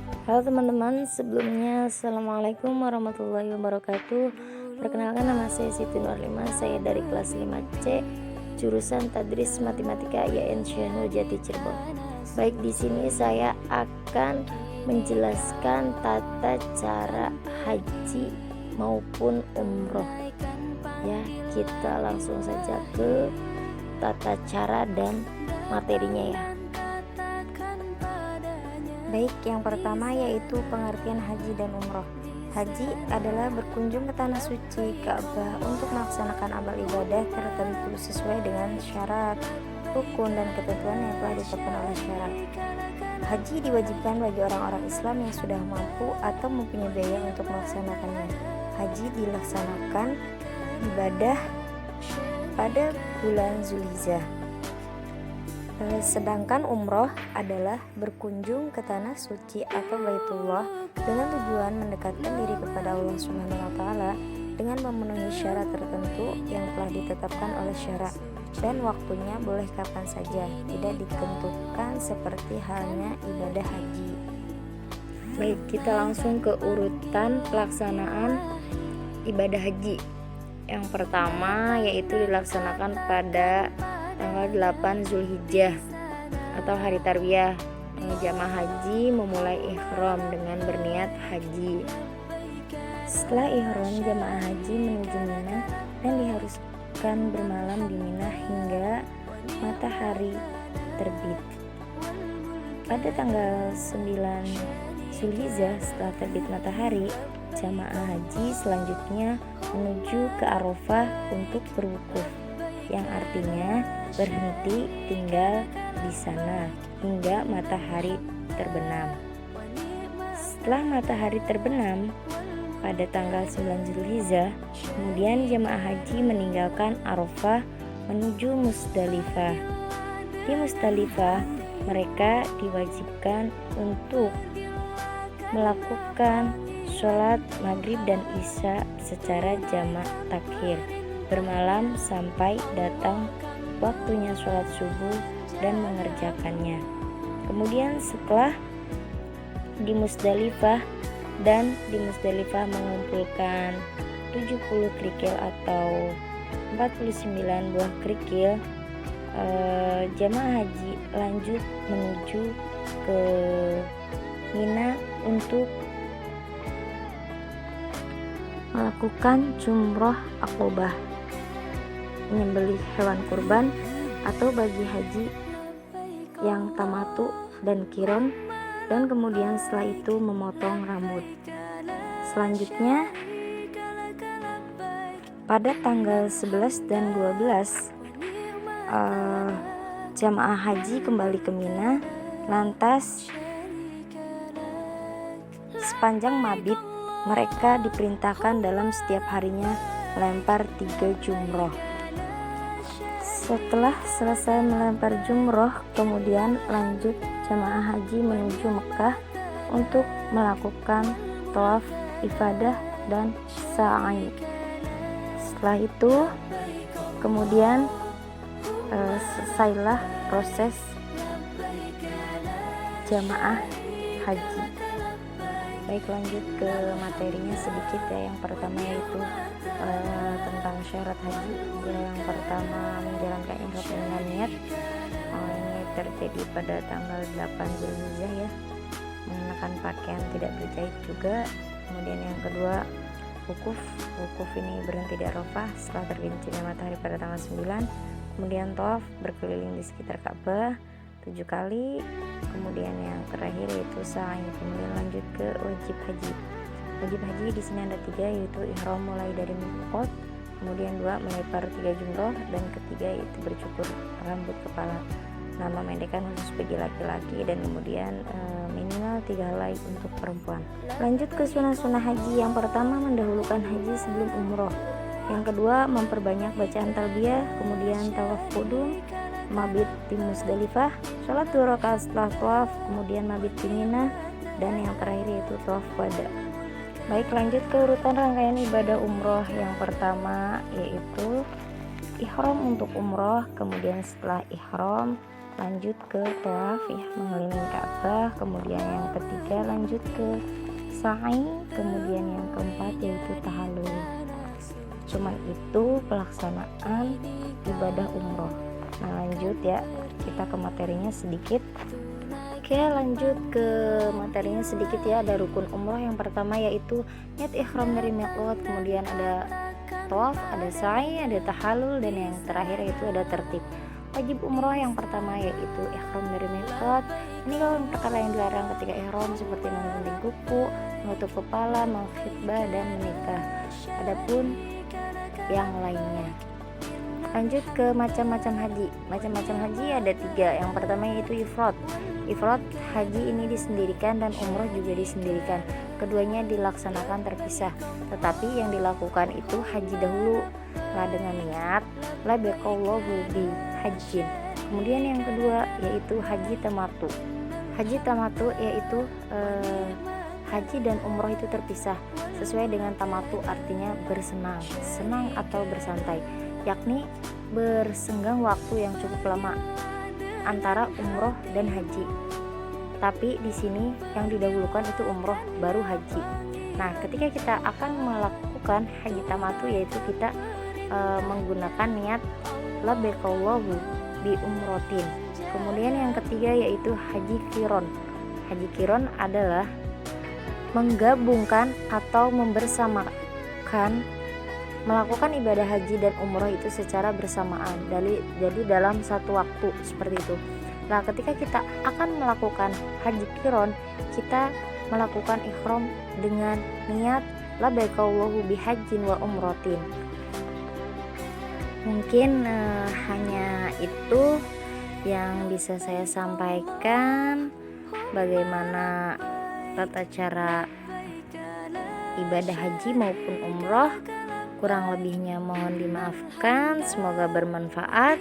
Halo teman-teman, sebelumnya Assalamualaikum warahmatullahi wabarakatuh. Perkenalkan, nama saya Siti Nurlima, saya dari kelas 5C, jurusan Tadris Matematika IAIN Syekhul Jati Cirebon. Baik, di sini saya akan menjelaskan tata cara haji maupun umroh. Ya, kita langsung saja ke tata cara dan materinya ya. Baik, yang pertama yaitu pengertian haji dan umroh. Haji adalah berkunjung ke tanah suci Ka'bah untuk melaksanakan amal ibadah tertentu sesuai dengan syarat, rukun, dan ketentuan yang telah ditetapkan oleh syariat. Haji diwajibkan bagi orang-orang Islam yang sudah mampu atau mempunyai biaya untuk melaksanakannya. Haji dilaksanakan ibadah pada bulan Zulhijjah. Sedangkan umroh adalah berkunjung ke tanah suci atau Baitullah dengan tujuan mendekatkan diri kepada Allah Subhanahu wa taala dengan memenuhi syarat tertentu yang telah ditetapkan oleh syara, dan waktunya boleh kapan saja, tidak ditentukan seperti halnya ibadah haji. Baik, kita langsung ke urutan pelaksanaan ibadah haji. Yang pertama yaitu dilaksanakan pada tanggal 8 Zulhijjah atau hari Tarwiyah. Jamaah haji memulai ihram dengan berniat haji. Setelah ihram, jamaah haji menuju Mina dan diharuskan bermalam di Mina hingga matahari terbit. Pada tanggal 9 Zulhijjah, setelah terbit matahari, jamaah haji selanjutnya menuju ke Arafah untuk berwukuf, yang artinya berhenti tinggal di sana hingga matahari terbenam. Setelah matahari terbenam pada tanggal 9 Zulhijjah, kemudian jemaah haji meninggalkan Arafah menuju Musdalifah. Di Musdalifah, mereka diwajibkan untuk melakukan sholat maghrib dan isya secara jamak takhir, bermalam sampai datang waktunya sholat subuh dan mengerjakannya. Kemudian setelah di Musdalifah mengumpulkan 70 kerikil atau 49 buah kerikil, jamaah haji lanjut menuju ke Mina untuk melakukan jumroh akobah, menyembelih hewan kurban, atau bagi haji yang tamatu dan kiron, dan kemudian setelah itu memotong rambut. Selanjutnya pada tanggal 11 dan 12 jamaah haji kembali ke Mina. Lantas sepanjang mabit mereka diperintahkan dalam setiap harinya melempar 3 jumroh. Setelah selesai melempar jumroh, kemudian lanjut jamaah haji menuju Mekah untuk melakukan tawaf ifadah dan sa'i. Setelah itu kemudian selesailah proses jamaah haji. Baik, lanjut ke materinya sedikit ya. Yang pertama yaitu tentang syarat haji. Yang pertama, menjalankan ihram dengan niat. Ini terjadi pada tanggal 8 Zulhijjah ya. Mengenakan pakaian tidak berjahit juga. Kemudian yang kedua, wukuf ini berhenti di Arafah setelah tergelincirnya matahari pada tanggal 9. Kemudian tawaf berkeliling di sekitar Ka'bah 7 kali. Kemudian yang terakhir yaitu sa'i. Kemudian lanjut ke wajib haji. Wajib haji di sini ada 3, yaitu ihram mulai dari miqat, kemudian 2 melempar 3 jumroh, dan ketiga yaitu bercukur rambut kepala. Nama mendekan khusus bagi laki-laki, dan kemudian minimal 3 helai untuk perempuan. Lanjut ke sunah-sunah haji. Yang pertama, mendahulukan haji sebelum umroh. Yang kedua, memperbanyak bacaan talbiyah, kemudian tawaf qudum, mabit di Musdalifah, sholat 2 rakaat setelah tawaf, kemudian mabit di Mina, dan yang terakhir yaitu tawaf wada. Baik, lanjut ke urutan rangkaian ibadah umroh. Yang pertama yaitu ihram untuk umroh. Kemudian setelah ihram lanjut ke tawaf ya, mengelilingi Ka'bah. Kemudian yang ketiga lanjut ke sa'i, kemudian yang keempat yaitu tahallul. Cuman itu pelaksanaan ibadah umroh. Nah lanjut ya, kita ke materinya sedikit. Oke, lanjut ke materinya sedikit ya. Ada rukun umroh yang pertama yaitu niat ihram dari miqat, kemudian ada tawaf, ada sa'i, ada tahallul, dan yang terakhir yaitu ada tertib. Wajib umroh yang pertama yaitu ihram dari miqat. Ini kalau perkara yang dilarang ketika ihram seperti menggunting kuku, menutup kepala, mengkhitbah, dan menikah. Adapun yang lainnya, lanjut ke macam-macam haji. Macam-macam haji ada 3. Yang pertama yaitu ifrad. Ifrad haji ini disendirikan dan umroh juga disendirikan. Keduanya dilaksanakan terpisah, tetapi yang dilakukan itu haji dahulu lah dengan niat labaikallahu bi hajjin. Kemudian yang kedua yaitu haji tamatu. Haji tamatu yaitu haji dan umroh itu terpisah sesuai dengan tamatu, artinya bersenang, senang atau bersantai, yakni bersenggang waktu yang cukup lama antara umroh dan haji. Tapi di sini yang didahulukan itu umroh baru haji. Nah, ketika kita akan melakukan haji tamatu yaitu kita menggunakan niat labaikallahu bi umrotin. Kemudian yang ketiga yaitu haji qiron. Haji qiron adalah menggabungkan atau membersamakan melakukan ibadah haji dan umroh itu secara bersamaan, jadi dalam satu waktu seperti itu. Nah, ketika kita akan melakukan haji qiron, kita melakukan ihram dengan niat labaikallahu bihajjin wa umrotin. Mungkin hanya itu yang bisa saya sampaikan, bagaimana tata cara ibadah haji maupun umroh. Kurang lebihnya mohon dimaafkan, semoga bermanfaat.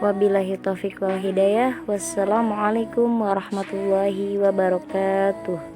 Wabillahi taufiq wal hidayah. Wassalamualaikum warahmatullahi wabarakatuh.